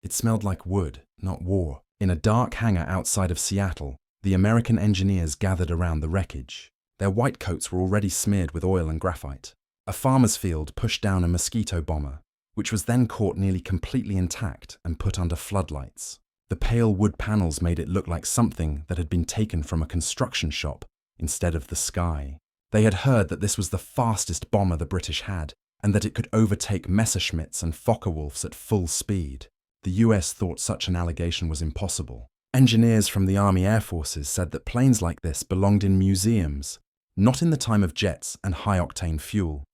It smelled like wood, not war. In a dark hangar outside of Seattle, the American engineers gathered around the wreckage. Their white coats were already smeared with oil and graphite. A farmer's field pushed down a mosquito bomber, which was then caught nearly completely intact and put under floodlights. The pale wood panels made it look like something that had been taken from a construction shop instead of the sky. They had heard that this was the fastest bomber the British had, and that it could overtake Messerschmitts and Focke-Wulfs at full speed. The US thought such an allegation was impossible. Engineers from the Army Air Forces said that planes like this belonged in museums, not in the time of jets and high-octane fuel.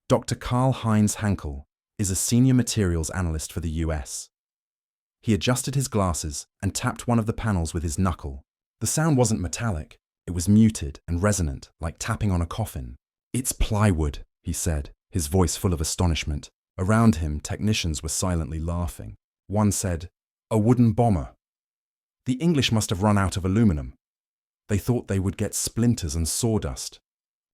Dr. Karl-Heinz Hankel is a senior materials analyst for the US. He adjusted his glasses and tapped one of the panels with his knuckle. The sound wasn't metallic. It was muted and resonant, like tapping on a coffin. "It's plywood," he said, his voice full of astonishment. Around him, technicians were silently laughing. One said, "A wooden bomber." The English must have run out of aluminum. They thought they would get splinters and sawdust.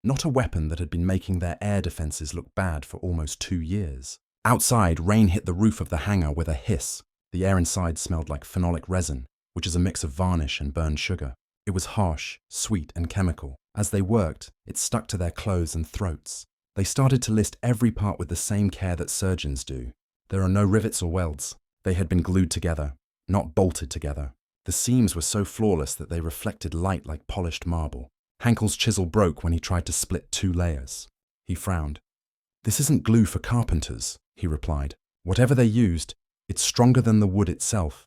Not a weapon that had been making their air defenses look bad for almost 2 years. Outside, rain hit the roof of the hangar with a hiss. The air inside smelled like phenolic resin, which is a mix of varnish and burned sugar. It was harsh, sweet, and chemical. As they worked, it stuck to their clothes and throats. They started to list every part with the same care that surgeons do. There are no rivets or welds. They had been glued together, not bolted together. The seams were so flawless that they reflected light like polished marble. Hankel's chisel broke when he tried to split 2 layers. He frowned. "This isn't glue for carpenters," he replied. "Whatever they used, it's stronger than the wood itself."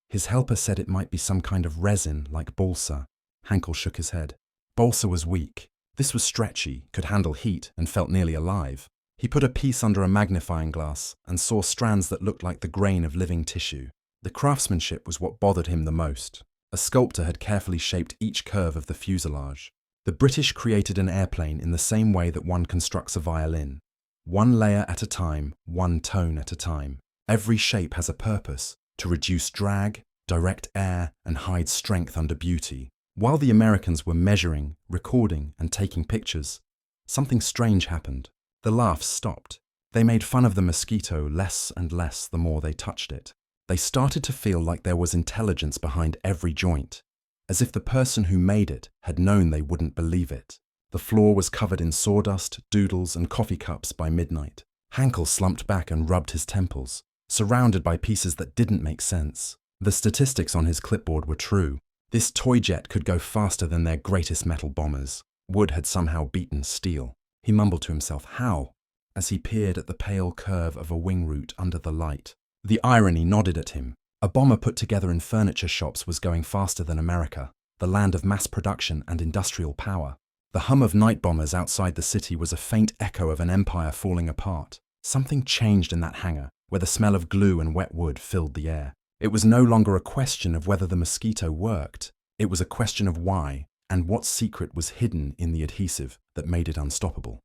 His helper said it might be some kind of resin like balsa. Hankel shook his head. Balsa was weak. This was stretchy, could handle heat, and felt nearly alive. He put a piece under a magnifying glass and saw strands that looked like the grain of living tissue. The craftsmanship was what bothered him the most. A sculptor had carefully shaped each curve of the fuselage. The British created an airplane in the same way that one constructs a violin. 1 layer at a time, 1 tone at a time. Every shape has a purpose: to reduce drag, direct air, and hide strength under beauty. While the Americans were measuring, recording, and taking pictures, something strange happened. The laughs stopped. They made fun of the mosquito less and less the more they touched it. They started to feel like there was intelligence behind every joint, as if the person who made it had known they wouldn't believe it. The floor was covered in sawdust, doodles, and coffee cups by midnight. Hankel slumped back and rubbed his temples, surrounded by pieces that didn't make sense. The statistics on his clipboard were true. This toy jet could go faster than their greatest metal bombers. Wood had somehow beaten steel. He mumbled to himself, "How?" as he peered at the pale curve of a wing root under the light. The irony nodded at him. A bomber put together in furniture shops was going faster than America, the land of mass production and industrial power. The hum of night bombers outside the city was a faint echo of an empire falling apart. Something changed in that hangar, where the smell of glue and wet wood filled the air. It was no longer a question of whether the mosquito worked. It was a question of why, and what secret was hidden in the adhesive that made it unstoppable.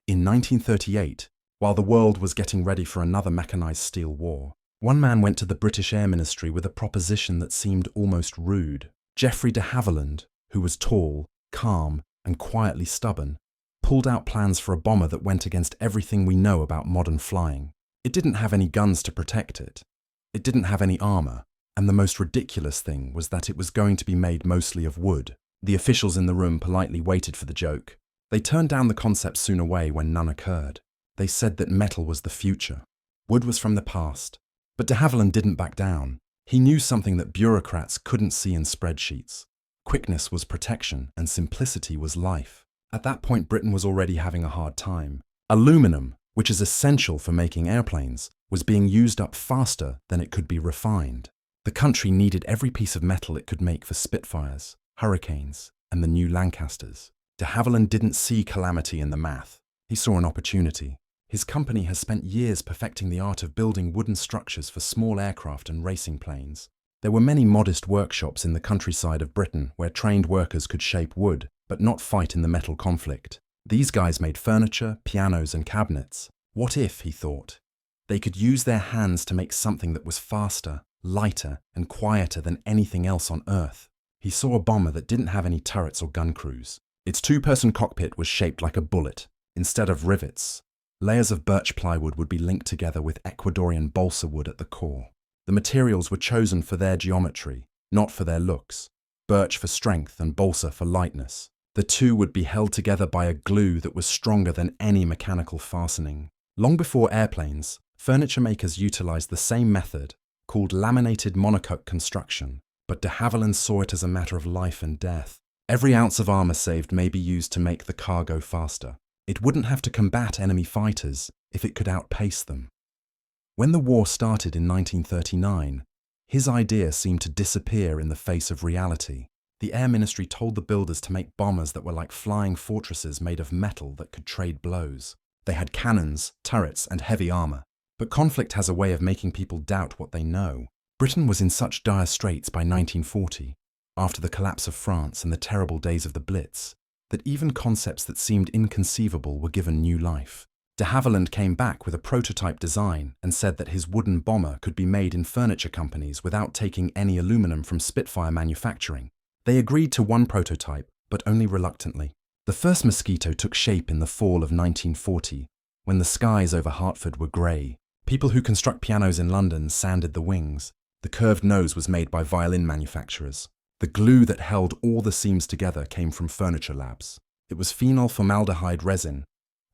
In 1938, while the world was getting ready for another mechanized steel war, one man went to the British Air Ministry with a proposition that seemed almost rude. British de Havilland, who was tall, calm, and quietly stubborn, pulled out plans for a bomber that went against everything we know about modern flying. It didn't have any guns to protect it. It didn't have any armor, and the most ridiculous thing was that it was going to be made mostly of wood. The officials in the room politely waited for the joke. They turned down the concept soon away when none occurred. They said that metal was the future. Wood was from the past. But de Havilland didn't back down. He knew something that bureaucrats couldn't see in spreadsheets. Quickness was protection, and simplicity was life. At that point, Britain was already having a hard time. Aluminum, which is essential for making airplanes, was being used up faster than it could be refined. The country needed every piece of metal it could make for Spitfires, Hurricanes, and the new Lancasters. De Havilland didn't see calamity in the math. He saw an opportunity. His company has spent years perfecting the art of building wooden structures for small aircraft and racing planes. There were many modest workshops in the countryside of Britain where trained workers could shape wood, but not fight in the metal conflict. These guys made furniture, pianos, and cabinets. What if, he thought, they could use their hands to make something that was faster, lighter, and quieter than anything else on Earth? He saw a bomber that didn't have any turrets or gun crews. Its 2-person cockpit was shaped like a bullet. Instead of rivets, Layers of birch plywood would be linked together with Ecuadorian balsa wood at the core. The materials were chosen for their geometry, not for their looks. Birch for strength and balsa for lightness. The two would be held together by a glue that was stronger than any mechanical fastening. Long before airplanes, furniture makers utilized the same method, called laminated monocoque construction, but de Havilland saw it as a matter of life and death. Every ounce of armor saved may be used to make the car go faster. It wouldn't have to combat enemy fighters if it could outpace them. When the war started in 1939, his idea seemed to disappear in the face of reality. The Air Ministry told the builders to make bombers that were like flying fortresses made of metal that could trade blows. They had cannons, turrets, and heavy armor. But conflict has a way of making people doubt what they know. Britain was in such dire straits by 1940, after the collapse of France and the terrible days of the Blitz, that even concepts that seemed inconceivable were given new life. De Havilland came back with a prototype design and said that his wooden bomber could be made in furniture companies without taking any aluminum from Spitfire manufacturing. They agreed to one prototype, but only reluctantly. The first Mosquito took shape in the fall of 1940, when the skies over Hertford were grey. People who construct pianos in London sanded the wings. The curved nose was made by violin manufacturers. The glue that held all the seams together came from furniture labs. It was phenol formaldehyde resin,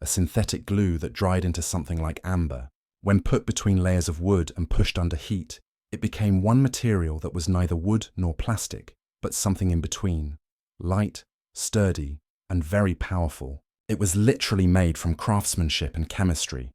a synthetic glue that dried into something like amber. When put between layers of wood and pushed under heat, it became one material that was neither wood nor plastic, but something in between. Light, sturdy, and very powerful. It was literally made from craftsmanship and chemistry.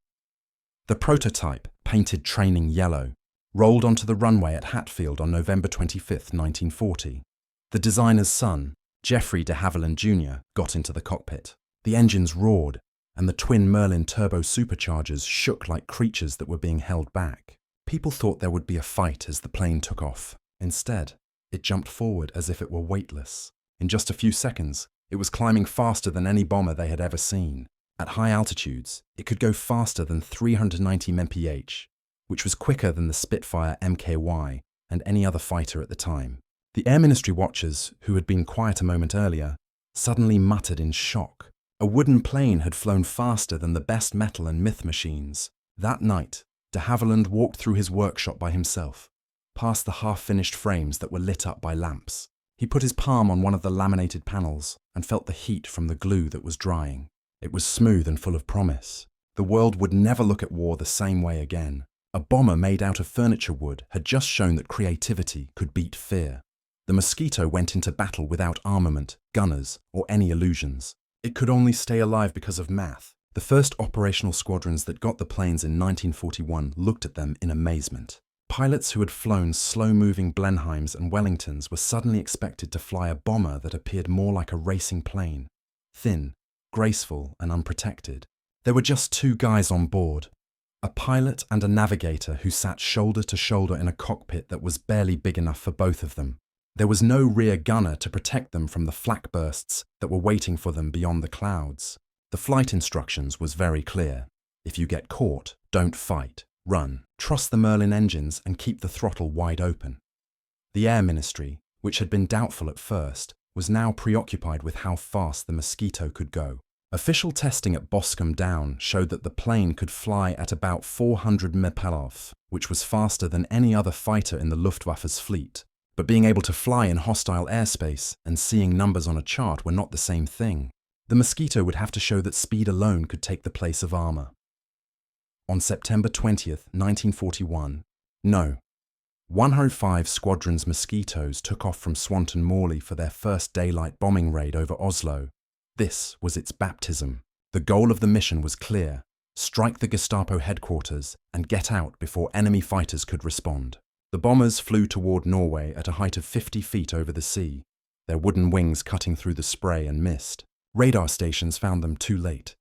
The prototype, painted training yellow, rolled onto the runway at Hatfield on November 25, 1940. The designer's son, Geoffrey de Havilland Jr., got into the cockpit. The engines roared, and the twin Merlin turbo superchargers shook like creatures that were being held back. People thought there would be a fight as the plane took off. Instead, it jumped forward as if it were weightless. In just a few seconds, it was climbing faster than any bomber they had ever seen. At high altitudes, it could go faster than 390 mph, which was quicker than the Spitfire Mky and any other fighter at the time. The Air Ministry watchers, who had been quiet a moment earlier, suddenly muttered in shock. A wooden plane had flown faster than the best metal and myth machines. That night, de Havilland walked through his workshop by himself, past the half-finished frames that were lit up by lamps. He put his palm on one of the laminated panels and felt the heat from the glue that was drying. It was smooth and full of promise. The world would never look at war the same way again. A bomber made out of furniture wood had just shown that creativity could beat fear. The Mosquito went into battle without armament, gunners, or any illusions. It could only stay alive because of math. The first operational squadrons that got the planes in 1941 looked at them in amazement. Pilots who had flown slow-moving Blenheims and Wellingtons were suddenly expected to fly a bomber that appeared more like a racing plane. Thin, graceful, and unprotected. There were just two guys on board, a pilot and a navigator who sat shoulder to shoulder in a cockpit that was barely big enough for both of them. There was no rear gunner to protect them from the flak bursts that were waiting for them beyond the clouds. The flight instructions was very clear. If you get caught, don't fight. Run. Trust the Merlin engines and keep the throttle wide open. The Air Ministry, which had been doubtful at first, was now preoccupied with how fast the Mosquito could go. Official testing at Boscombe Down showed that the plane could fly at about 400 mph, which was faster than any other fighter in the Luftwaffe's fleet. But being able to fly in hostile airspace and seeing numbers on a chart were not the same thing. The Mosquito would have to show that speed alone could take the place of armor. On September 20th, 1941, 105 Squadron's Mosquitoes took off from Swanton Morley for their first daylight bombing raid over Oslo. This was its baptism. The goal of the mission was clear: strike the Gestapo headquarters and get out before enemy fighters could respond. The bombers flew toward Norway at a height of 50 feet over the sea, their wooden wings cutting through the spray and mist. Radar stations found them too late.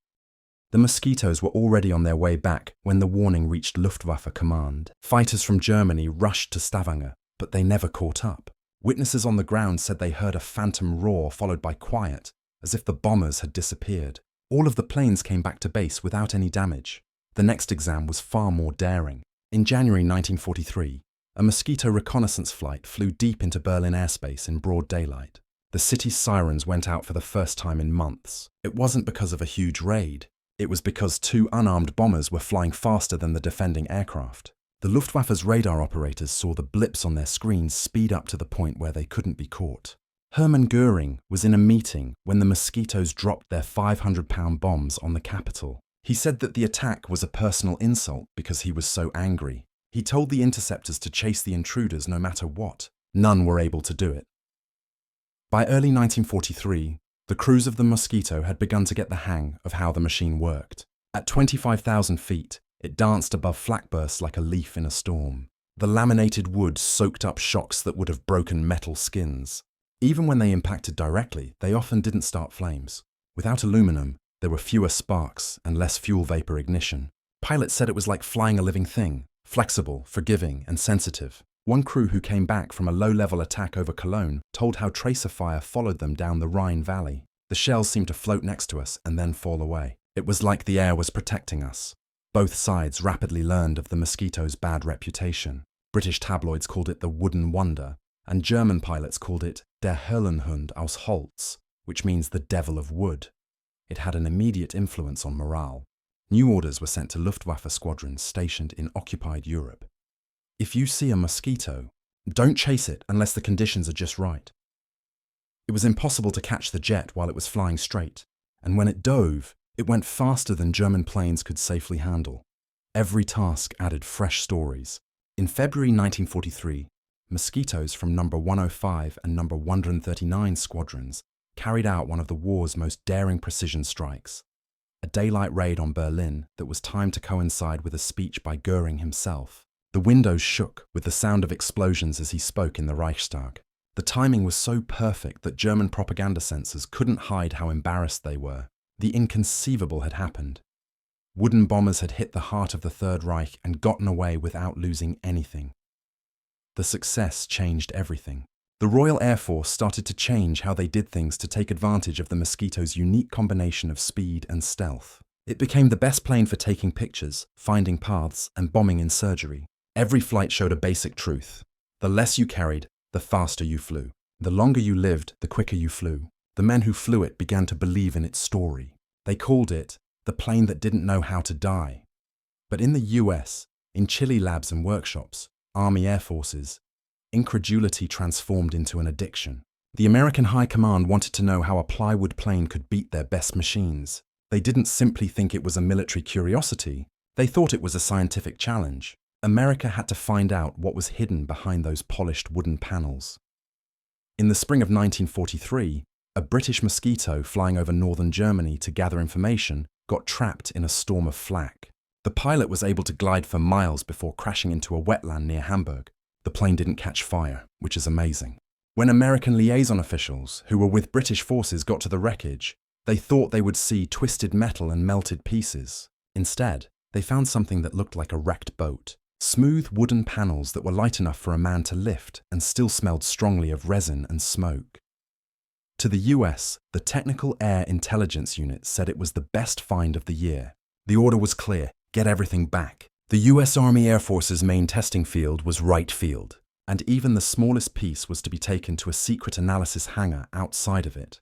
The Mosquitoes were already on their way back when the warning reached Luftwaffe command. Fighters from Germany rushed to Stavanger, but they never caught up. Witnesses on the ground said they heard a phantom roar followed by quiet, as if the bombers had disappeared. All of the planes came back to base without any damage. The next exam was far more daring. In January 1943, a Mosquito reconnaissance flight flew deep into Berlin airspace in broad daylight. The city's sirens went out for the first time in months. It wasn't because of a huge raid. It was because two unarmed bombers were flying faster than the defending aircraft. The Luftwaffe's radar operators saw the blips on their screens speed up to the point where they couldn't be caught. Hermann Göring was in a meeting when the Mosquitoes dropped their 500-pound bombs on the capital. He said that the attack was a personal insult because he was so angry. He told the interceptors to chase the intruders no matter what. None were able to do it. By early 1943, the crews of the Mosquito had begun to get the hang of how the machine worked. At 25,000 feet, it danced above flak bursts like a leaf in a storm. The laminated wood soaked up shocks that would have broken metal skins. Even when they impacted directly, they often didn't start flames. Without aluminum, there were fewer sparks and less fuel vapor ignition. Pilots said it was like flying a living thing, flexible, forgiving, and sensitive. One crew who came back from a low-level attack over Cologne told how tracer fire followed them down the Rhine Valley. The shells seemed to float next to us and then fall away. It was like the air was protecting us. Both sides rapidly learned of the Mosquito's bad reputation. British tabloids called it the Wooden Wonder, and German pilots called it der Höllenhund aus Holz, which means the devil of wood. It had an immediate influence on morale. New orders were sent to Luftwaffe squadrons stationed in occupied Europe. If you see a Mosquito, don't chase it unless the conditions are just right. It was impossible to catch the jet while it was flying straight, and when it dove, it went faster than German planes could safely handle. Every task added fresh stories. In February 1943, Mosquitoes from No. 105 and No. 139 squadrons carried out one of the war's most daring precision strikes, a daylight raid on Berlin that was timed to coincide with a speech by Göring himself. The windows shook with the sound of explosions as he spoke in the Reichstag. The timing was so perfect that German propaganda censors couldn't hide how embarrassed they were. The inconceivable had happened. Wooden bombers had hit the heart of the Third Reich and gotten away without losing anything. The success changed everything. The Royal Air Force started to change how they did things to take advantage of the Mosquito's unique combination of speed and stealth. It became the best plane for taking pictures, finding paths, and bombing in surgery. Every flight showed a basic truth. The less you carried, the faster you flew. The longer you lived, the quicker you flew. The men who flew it began to believe in its story. They called it the plane that didn't know how to die. But in the US, in chilly labs and workshops, Army Air Forces, incredulity transformed into an addiction. The American High Command wanted to know how a plywood plane could beat their best machines. They didn't simply think it was a military curiosity. They thought it was a scientific challenge. America had to find out what was hidden behind those polished wooden panels. In the spring of 1943, a British Mosquito flying over northern Germany to gather information got trapped in a storm of flak. The pilot was able to glide for miles before crashing into a wetland near Hamburg. The plane didn't catch fire, which is amazing. When American liaison officials who were with British forces got to the wreckage, they thought they would see twisted metal and melted pieces. Instead, they found something that looked like a wrecked boat. Smooth wooden panels that were light enough for a man to lift and still smelled strongly of resin and smoke. To the US, the Technical Air Intelligence Unit said it was the best find of the year. The order was clear: get everything back. The US Army Air Force's main testing field was Wright Field, and even the smallest piece was to be taken to a secret analysis hangar outside of it.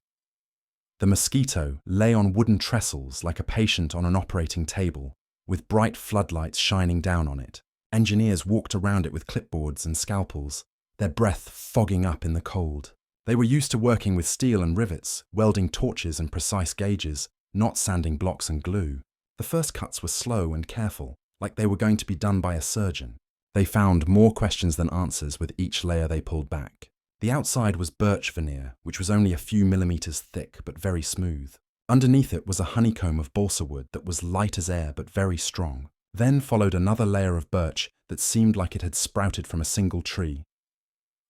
The Mosquito lay on wooden trestles like a patient on an operating table, with bright floodlights shining down on it. Engineers walked around it with clipboards and scalpels, their breath fogging up in the cold. They were used to working with steel and rivets, welding torches and precise gauges, not sanding blocks and glue. The first cuts were slow and careful, like they were going to be done by a surgeon. They found more questions than answers with each layer they pulled back. The outside was birch veneer, which was only a few millimeters thick but very smooth. Underneath it was a honeycomb of balsa wood that was light as air but very strong. Then followed another layer of birch that seemed like it had sprouted from a single tree.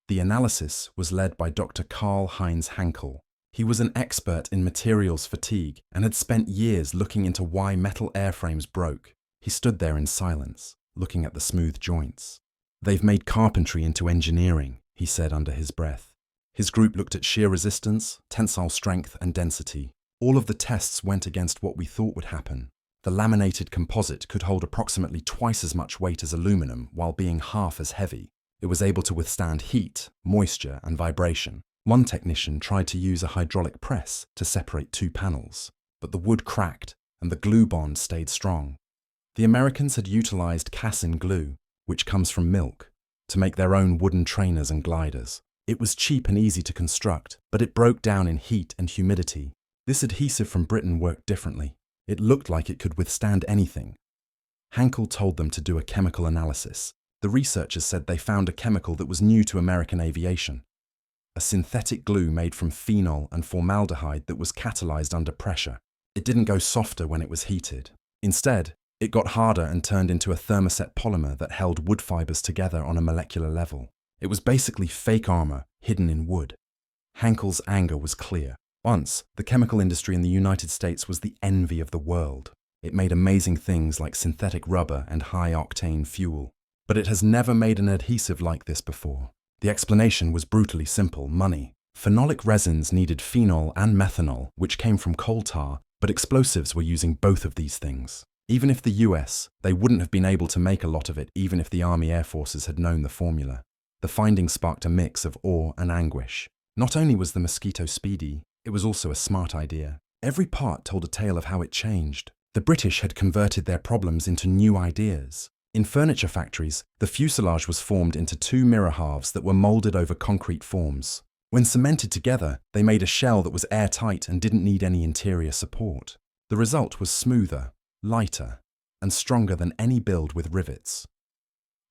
The analysis was led by Dr. Karl-Heinz Hankel. He was an expert in materials fatigue and had spent years looking into why metal airframes broke. He stood there in silence, looking at the smooth joints. "They've made carpentry into engineering," he said under his breath. His group looked at shear resistance, tensile strength, and density. All of the tests went against what we thought would happen. The laminated composite could hold approximately twice as much weight as aluminum while being half as heavy. It was able to withstand heat, moisture, and vibration. One technician tried to use a hydraulic press to separate two panels, but the wood cracked and the glue bond stayed strong. The Americans had utilized casein glue, which comes from milk, to make their own wooden trainers and gliders. It was cheap and easy to construct, but it broke down in heat and humidity. This adhesive from Britain worked differently. It looked like it could withstand anything. Hankel told them to do a chemical analysis. The researchers said they found a chemical that was new to American aviation. A synthetic glue made from phenol and formaldehyde that was catalyzed under pressure. It didn't go softer when it was heated. Instead, it got harder and turned into a thermoset polymer that held wood fibers together on a molecular level. It was basically fake armor hidden in wood. Hankel's anger was clear. Once, the chemical industry in the United States was the envy of the world. It made amazing things like synthetic rubber and high-octane fuel. But it has never made an adhesive like this before. The explanation was brutally simple: money. Phenolic resins needed phenol and methanol, which came from coal tar, but explosives were using both of these things. Even if the US, they wouldn't have been able to make a lot of it even if the Army Air Forces had known the formula. The findings sparked a mix of awe and anguish. Not only was the Mosquito speedy, it was also a smart idea. Every part told a tale of how it changed. The British had converted their problems into new ideas. In furniture factories, the fuselage was formed into two mirror halves that were molded over concrete forms. When cemented together, they made a shell that was airtight and didn't need any interior support. The result was smoother, lighter, and stronger than any build with rivets.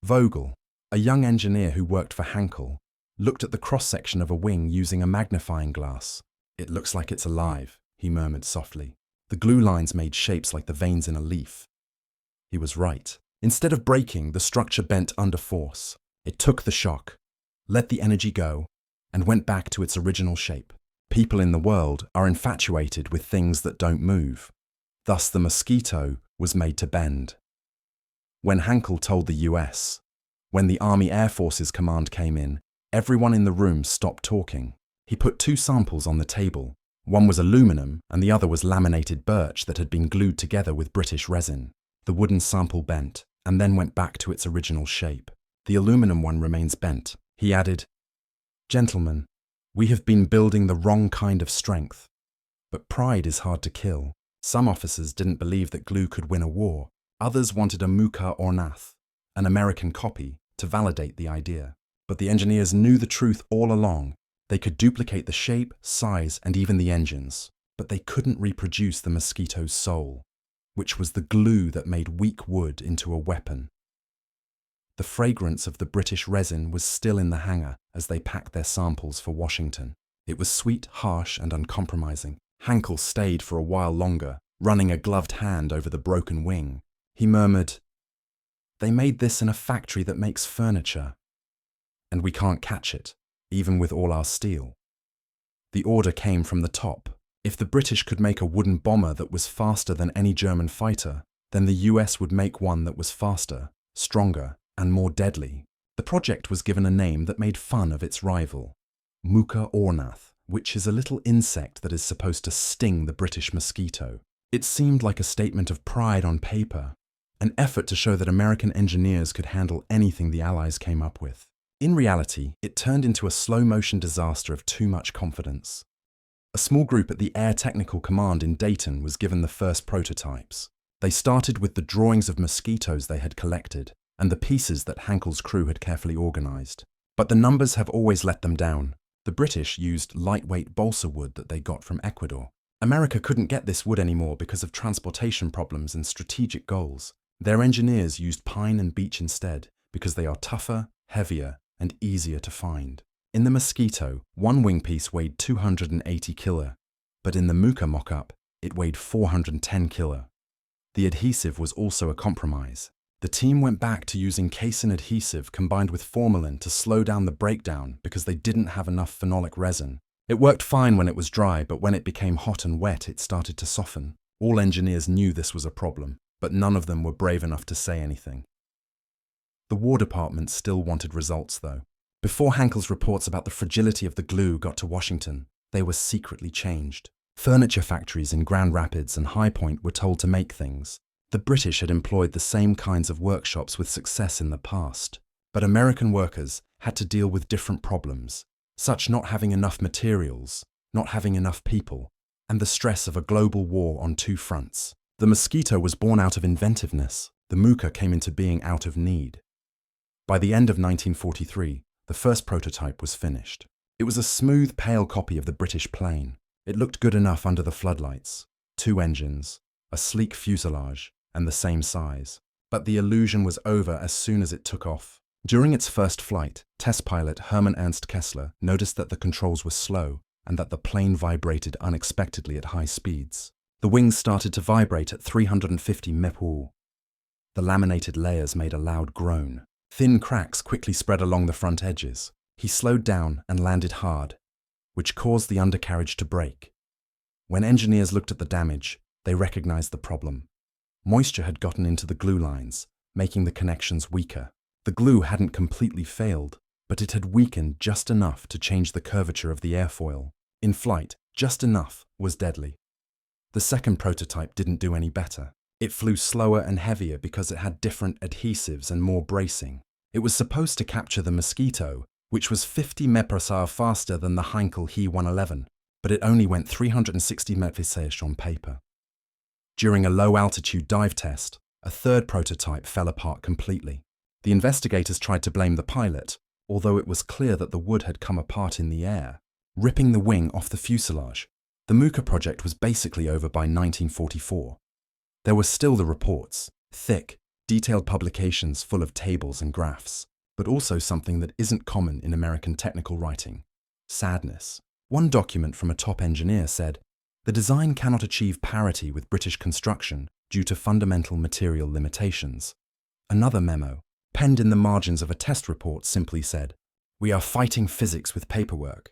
Vogel, a young engineer who worked for Hankel, looked at the cross-section of a wing using a magnifying glass. "It looks like it's alive," he murmured softly. The glue lines made shapes like the veins in a leaf. He was right. Instead of breaking, the structure bent under force. It took the shock, let the energy go, and went back to its original shape. People in the world are infatuated with things that don't move. Thus the Mosquito was made to bend. When Hankel told the US, when the Army Air Forces command came in, everyone in the room stopped talking. He put two samples on the table. One was aluminum and the other was laminated birch that had been glued together with British resin. The wooden sample bent and then went back to its original shape. The aluminum one remains bent. He added, "Gentlemen, we have been building the wrong kind of strength. But pride is hard to kill. Some officers didn't believe that glue could win a war. Others wanted a muka ornath, an American copy, to validate the idea. But the engineers knew the truth all along. They could duplicate the shape, size, and even the engines. But they couldn't reproduce the Mosquito's soul, which was the glue that made weak wood into a weapon." The fragrance of the British resin was still in the hangar as they packed their samples for Washington. It was sweet, harsh, and uncompromising. Hankel stayed for a while longer, running a gloved hand over the broken wing. He murmured, "They made this in a factory that makes furniture. And we can't catch it, even with all our steel." The order came from the top. If the British could make a wooden bomber that was faster than any German fighter, then the US would make one that was faster, stronger, and more deadly. The project was given a name that made fun of its rival, muka ornath, which is a little insect that is supposed to sting the British Mosquito. It seemed like a statement of pride on paper, an effort to show that American engineers could handle anything the Allies came up with. In reality, it turned into a slow-motion disaster of too much confidence. A small group at the Air Technical Command in Dayton was given the first prototypes. They started with the drawings of mosquitoes they had collected and the pieces that Hankel's crew had carefully organized. But the numbers have always let them down. The British used lightweight balsa wood that they got from Ecuador. America couldn't get this wood anymore because of transportation problems and strategic goals. Their engineers used pine and beech instead because they are tougher, heavier, and easier to find. In the Mosquito, one wing piece weighed 280 kilo, but in the Muka mock-up, it weighed 410 kilo. The adhesive was also a compromise. The team went back to using casein adhesive combined with formalin to slow down the breakdown because they didn't have enough phenolic resin. It worked fine when it was dry, but when it became hot and wet, it started to soften. All engineers knew this was a problem, but none of them were brave enough to say anything. The War Department still wanted results, though. Before Hankel's reports about the fragility of the glue got to Washington, they were secretly changed. Furniture factories in Grand Rapids and High Point were told to make things. The British had employed the same kinds of workshops with success in the past. But American workers had to deal with different problems, such not having enough materials, not having enough people, and the stress of a global war on two fronts. The Mosquito was born out of inventiveness. The Mooka came into being out of need. By the end of 1943, the first prototype was finished. It was a smooth, pale copy of the British plane. It looked good enough under the floodlights. 2 engines, a sleek fuselage, and the same size. But the illusion was over as soon as it took off. During its first flight, test pilot Hermann Ernst Kessler noticed that the controls were slow and that the plane vibrated unexpectedly at high speeds. The wings started to vibrate at 350 mph. The laminated layers made a loud groan. Thin cracks quickly spread along the front edges. He slowed down and landed hard, which caused the undercarriage to break. When engineers looked at the damage, they recognized the problem. Moisture had gotten into the glue lines, making the connections weaker. The glue hadn't completely failed, but it had weakened just enough to change the curvature of the airfoil. In flight, just enough was deadly. The second prototype didn't do any better. It flew slower and heavier because it had different adhesives and more bracing. It was supposed to capture the Mosquito, which was 50 mph faster than the Heinkel He-111, but it only went 360 mph on paper. During a low-altitude dive test, a third prototype fell apart completely. The investigators tried to blame the pilot, although it was clear that the wood had come apart in the air, ripping the wing off the fuselage. The Mooka project was basically over by 1944. There were still the reports, thick, detailed publications full of tables and graphs, but also something that isn't common in American technical writing: sadness. One document from a top engineer said, "The design cannot achieve parity with British construction due to fundamental material limitations." Another memo, penned in the margins of a test report, simply said, "We are fighting physics with paperwork."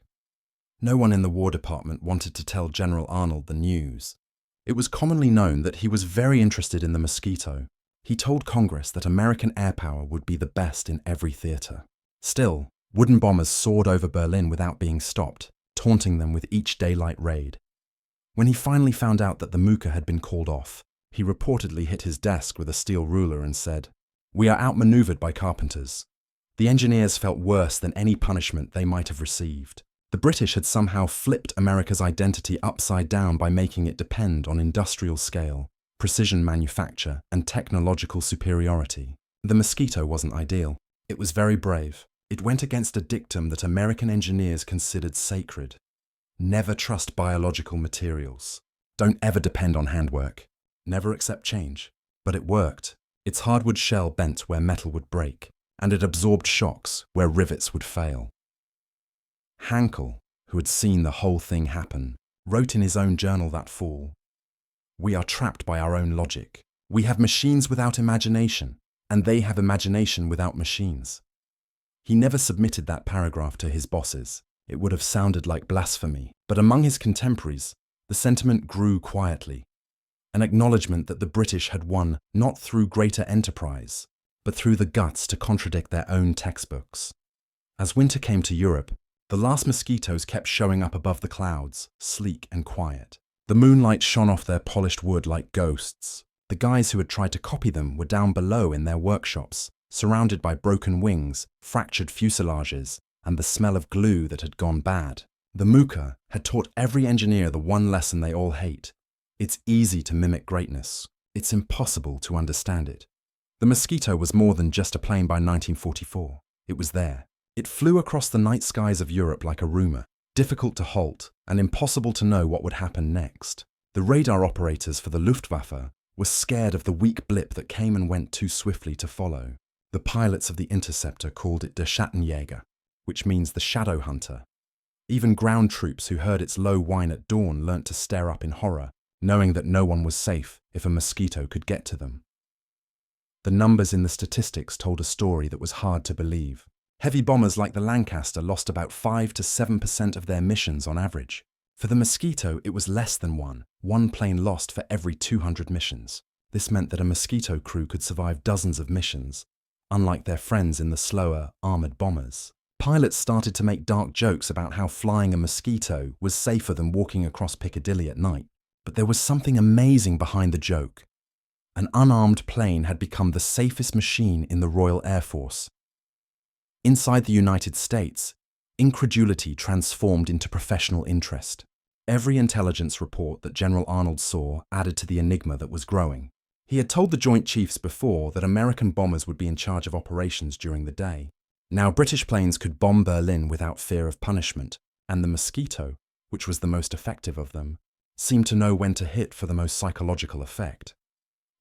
No one in the War Department wanted to tell General Arnold the news. It was commonly known that he was very interested in the Mosquito. He told Congress that American air power would be the best in every theater. Still, wooden bombers soared over Berlin without being stopped, taunting them with each daylight raid. When he finally found out that the Mooka had been called off, he reportedly hit his desk with a steel ruler and said, "We are outmaneuvered by carpenters." The engineers felt worse than any punishment they might have received. The British had somehow flipped America's identity upside down by making it depend on industrial scale, precision manufacture, and technological superiority. The Mosquito wasn't ideal. It was very brave. It went against a dictum that American engineers considered sacred. Never trust biological materials. Don't ever depend on handwork. Never accept change. But it worked. Its hardwood shell bent where metal would break, and it absorbed shocks where rivets would fail. Heinkel, who had seen the whole thing happen, wrote in his own journal that fall, "We are trapped by our own logic. We have machines without imagination, and they have imagination without machines." He never submitted that paragraph to his bosses. It would have sounded like blasphemy, but among his contemporaries, the sentiment grew quietly. An acknowledgement that the British had won not through greater enterprise, but through the guts to contradict their own textbooks. As winter came to Europe, the last Mosquitoes kept showing up above the clouds, sleek and quiet. The moonlight shone off their polished wood like ghosts. The guys who had tried to copy them were down below in their workshops, surrounded by broken wings, fractured fuselages, and the smell of glue that had gone bad. The Mooka had taught every engineer the one lesson they all hate: it's easy to mimic greatness. It's impossible to understand it. The Mosquito was more than just a plane by 1944. It was there. It flew across the night skies of Europe like a rumour, difficult to halt and impossible to know what would happen next. The radar operators for the Luftwaffe were scared of the weak blip that came and went too swiftly to follow. The pilots of the Interceptor called it der Schattenjäger, which means the shadow hunter. Even ground troops who heard its low whine at dawn learnt to stare up in horror, knowing that no one was safe if a Mosquito could get to them. The numbers in the statistics told a story that was hard to believe. Heavy bombers like the Lancaster lost about 5 to 7% of their missions on average. For the Mosquito, it was less than one plane lost for every 200 missions. This meant that a Mosquito crew could survive dozens of missions, unlike their friends in the slower, armoured bombers. Pilots started to make dark jokes about how flying a Mosquito was safer than walking across Piccadilly at night. But there was something amazing behind the joke. An unarmed plane had become the safest machine in the Royal Air Force. Inside the United States, incredulity transformed into professional interest. Every intelligence report that General Arnold saw added to the enigma that was growing. He had told the Joint Chiefs before that American bombers would be in charge of operations during the day. Now British planes could bomb Berlin without fear of punishment, and the Mosquito, which was the most effective of them, seemed to know when to hit for the most psychological effect.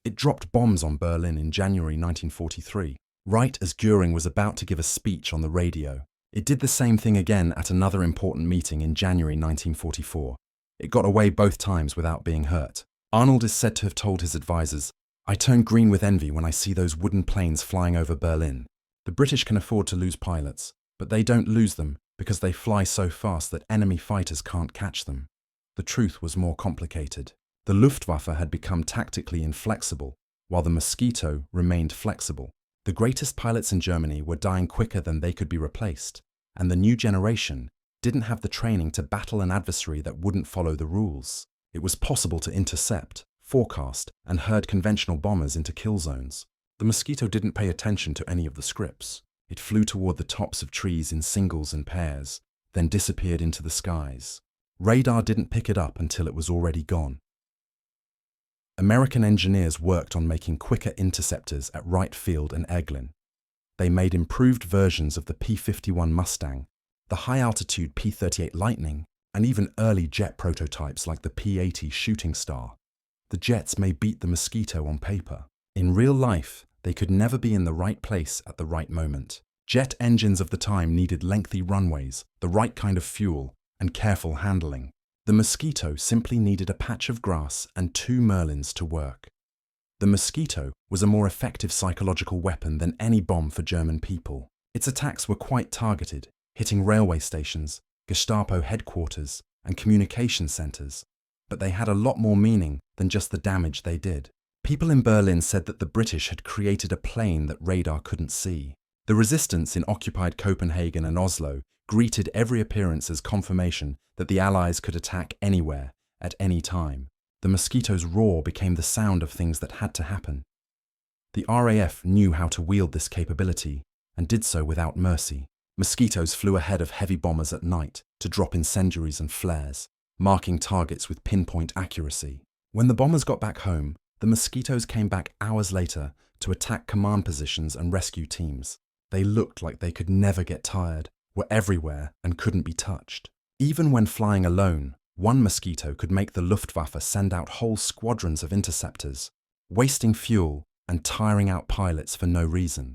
It dropped bombs on Berlin in January 1943, right as Göring was about to give a speech on the radio. It did the same thing again at another important meeting in January 1944. It got away both times without being hurt. Arnold is said to have told his advisors, "I turn green with envy when I see those wooden planes flying over Berlin. The British can afford to lose pilots, but they don't lose them because they fly so fast that enemy fighters can't catch them." The truth was more complicated. The Luftwaffe had become tactically inflexible, while the Mosquito remained flexible. The greatest pilots in Germany were dying quicker than they could be replaced, and the new generation didn't have the training to battle an adversary that wouldn't follow the rules. It was possible to intercept, forecast, and herd conventional bombers into kill zones. The Mosquito didn't pay attention to any of the scripts. It flew toward the tops of trees in singles and pairs, then disappeared into the skies. Radar didn't pick it up until it was already gone. American engineers worked on making quicker interceptors at Wright Field and Eglin. They made improved versions of the P-51 Mustang, the high-altitude P-38 Lightning, and even early jet prototypes like the P-80 Shooting Star. The jets may beat the Mosquito on paper. In real life, they could never be in the right place at the right moment. Jet engines of the time needed lengthy runways, the right kind of fuel, and careful handling. The Mosquito simply needed a patch of grass and 2 Merlins to work. The Mosquito was a more effective psychological weapon than any bomb for German people. Its attacks were quite targeted, hitting railway stations, Gestapo headquarters, and communication centers, but they had a lot more meaning than just the damage they did. People in Berlin said that the British had created a plane that radar couldn't see. The resistance in occupied Copenhagen and Oslo greeted every appearance as confirmation that the Allies could attack anywhere, at any time. The Mosquito's roar became the sound of things that had to happen. The RAF knew how to wield this capability, and did so without mercy. Mosquitoes flew ahead of heavy bombers at night to drop incendiaries and flares, marking targets with pinpoint accuracy. When the bombers got back home, the Mosquitoes came back hours later to attack command positions and rescue teams. They looked like they could never get tired, were everywhere, and couldn't be touched. Even when flying alone, one Mosquito could make the Luftwaffe send out whole squadrons of interceptors, wasting fuel and tiring out pilots for no reason.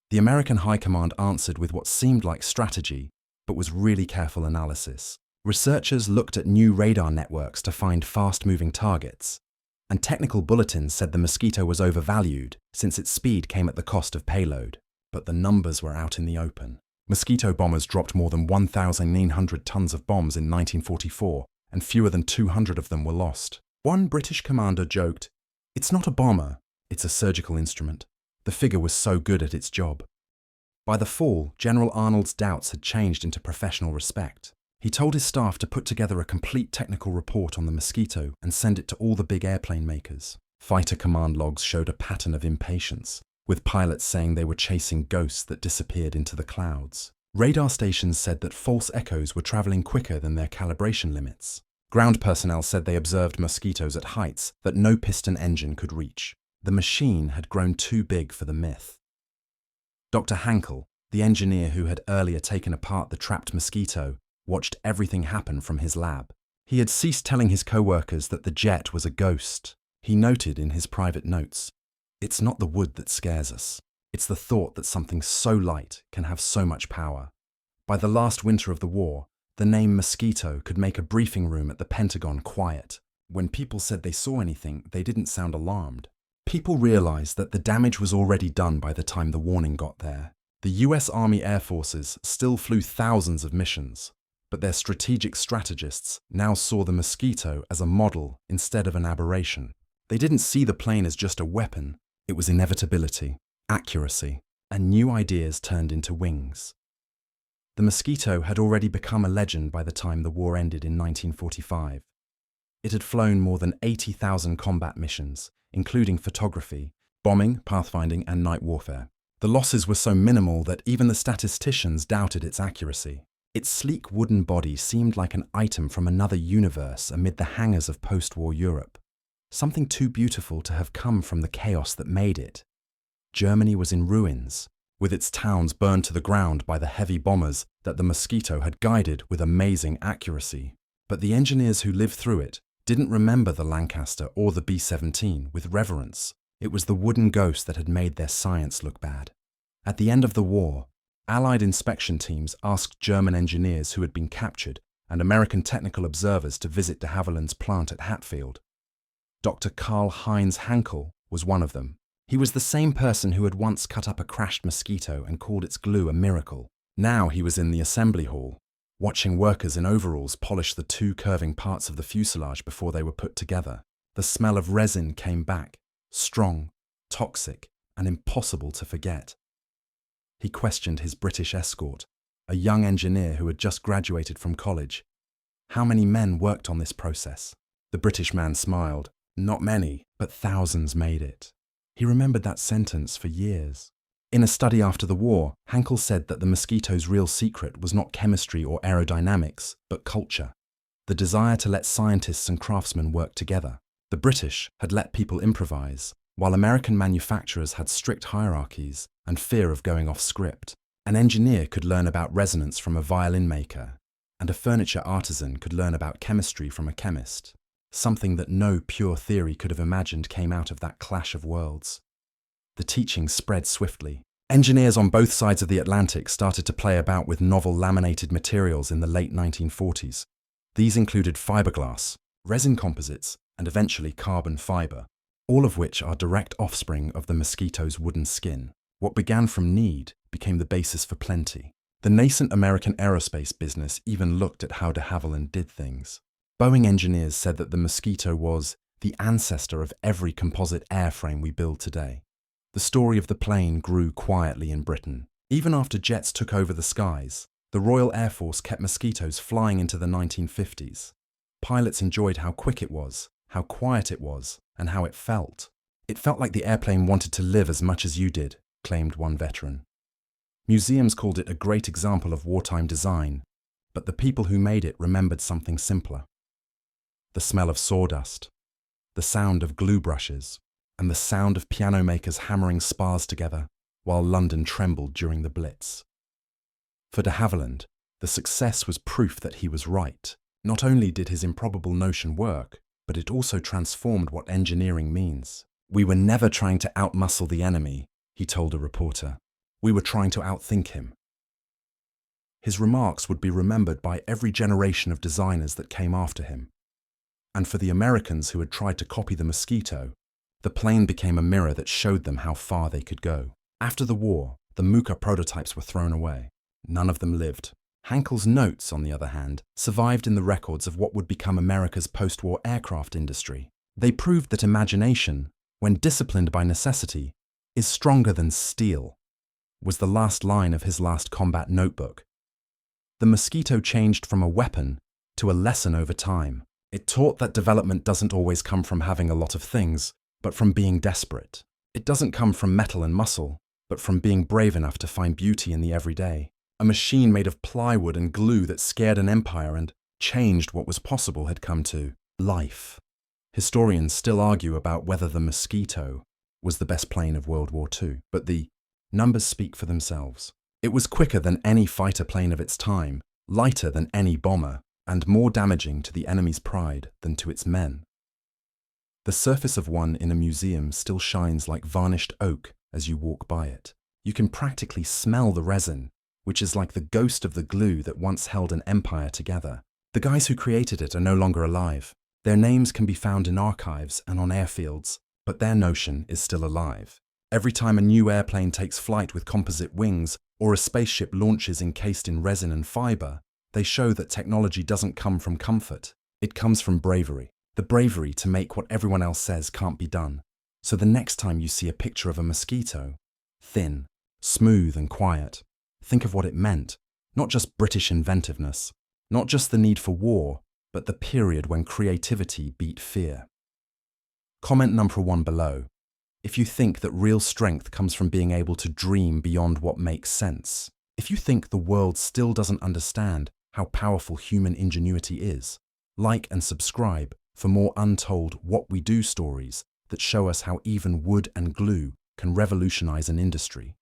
The American High Command answered with what seemed like strategy, but was really careful analysis. Researchers looked at new radar networks to find fast-moving targets, and technical bulletins said the Mosquito was overvalued since its speed came at the cost of payload. But the numbers were out in the open. Mosquito bombers dropped more than 1,900 tons of bombs in 1944, and fewer than 200 of them were lost. One British commander joked, "It's not a bomber, it's a surgical instrument." The figure was so good at its job. By the fall, General Arnold's doubts had changed into professional respect. He told his staff to put together a complete technical report on the Mosquito and send it to all the big airplane makers. Fighter command logs showed a pattern of impatience, with pilots saying they were chasing ghosts that disappeared into the clouds. Radar stations said that false echoes were traveling quicker than their calibration limits. Ground personnel said they observed Mosquitoes at heights that no piston engine could reach. The machine had grown too big for the myth. Dr. Hankel, the engineer who had earlier taken apart the trapped Mosquito, watched everything happen from his lab. He had ceased telling his co-workers that the jet was a ghost. He noted in his private notes, "It's not the wood that scares us. It's the thought that something so light can have so much power." By the last winter of the war, the name Mosquito could make a briefing room at the Pentagon quiet. When people said they saw anything, they didn't sound alarmed. People realized that the damage was already done by the time the warning got there. The US Army Air Forces still flew thousands of missions, but their strategic strategists now saw the Mosquito as a model instead of an aberration. They didn't see the plane as just a weapon. It was inevitability, accuracy, and new ideas turned into wings. The Mosquito had already become a legend by the time the war ended in 1945. It had flown more than 80,000 combat missions, including photography, bombing, pathfinding, and night warfare. The losses were so minimal that even the statisticians doubted its accuracy. Its sleek wooden body seemed like an item from another universe amid the hangars of post-war Europe. Something too beautiful to have come from the chaos that made it. Germany was in ruins, with its towns burned to the ground by the heavy bombers that the Mosquito had guided with amazing accuracy. But the engineers who lived through it didn't remember the Lancaster or the B-17 with reverence. It was the wooden ghost that had made their science look bad. At the end of the war, Allied inspection teams asked German engineers who had been captured and American technical observers to visit de Havilland's plant at Hatfield. Dr. Karl-Heinz Hankel was one of them. He was the same person who had once cut up a crashed Mosquito and called its glue a miracle. Now he was in the assembly hall, watching workers in overalls polish the two curving parts of the fuselage before they were put together. The smell of resin came back, strong, toxic, and impossible to forget. He questioned his British escort, a young engineer who had just graduated from college. How many men worked on this process? The British man smiled. Not many, but thousands made it. He remembered that sentence for years. In a study after the war, Hankel said that the Mosquito's real secret was not chemistry or aerodynamics, but culture. The desire to let scientists and craftsmen work together. The British had let people improvise, while American manufacturers had strict hierarchies and fear of going off script. An engineer could learn about resonance from a violin maker, and a furniture artisan could learn about chemistry from a chemist. Something that no pure theory could have imagined came out of that clash of worlds. The teaching spread swiftly. Engineers on both sides of the Atlantic started to play about with novel laminated materials in the late 1940s. These included fiberglass, resin composites, and eventually carbon fiber, all of which are direct offspring of the Mosquito's wooden skin. What began from need became the basis for plenty. The nascent American aerospace business even looked at how de Havilland did things. Boeing engineers said that the Mosquito was the ancestor of every composite airframe we build today. The story of the plane grew quietly in Britain. Even after jets took over the skies, the Royal Air Force kept Mosquitoes flying into the 1950s. Pilots enjoyed how quick it was, how quiet it was, and how it felt. It felt like the airplane wanted to live as much as you did, claimed one veteran. Museums called it a great example of wartime design, but the people who made it remembered something simpler. The smell of sawdust, the sound of glue brushes, and the sound of piano makers hammering spars together while London trembled during the Blitz. For de Havilland, the success was proof that he was right. Not only did his improbable notion work, but it also transformed what engineering means. "We were never trying to outmuscle the enemy," he told a reporter. "We were trying to outthink him." His remarks would be remembered by every generation of designers that came after him. And for the Americans who had tried to copy the Mosquito, the plane became a mirror that showed them how far they could go. After the war, the Muka prototypes were thrown away. None of them lived. Hankel's notes, on the other hand, survived in the records of what would become America's post-war aircraft industry. They proved that imagination, when disciplined by necessity, is stronger than steel, was the last line of his last combat notebook. The Mosquito changed from a weapon to a lesson over time. It taught that development doesn't always come from having a lot of things, but from being desperate. It doesn't come from metal and muscle, but from being brave enough to find beauty in the everyday. A machine made of plywood and glue that scared an empire and changed what was possible had come to life. Historians still argue about whether the Mosquito was the best plane of World War II, but the numbers speak for themselves. It was quicker than any fighter plane of its time, lighter than any bomber, and more damaging to the enemy's pride than to its men. The surface of one in a museum still shines like varnished oak as you walk by it. You can practically smell the resin, which is like the ghost of the glue that once held an empire together. The guys who created it are no longer alive. Their names can be found in archives and on airfields, but their notion is still alive. Every time a new airplane takes flight with composite wings, or a spaceship launches encased in resin and fiber, they show that technology doesn't come from comfort. It comes from bravery. The bravery to make what everyone else says can't be done. So the next time you see a picture of a Mosquito, thin, smooth and quiet, think of what it meant. Not just British inventiveness, not just the need for war, but the period when creativity beat fear. Comment number 1 below. If you think that real strength comes from being able to dream beyond what makes sense. If you think the world still doesn't understand how powerful human ingenuity is, like and subscribe for more untold What We Do stories that show us how even wood and glue can revolutionize an industry.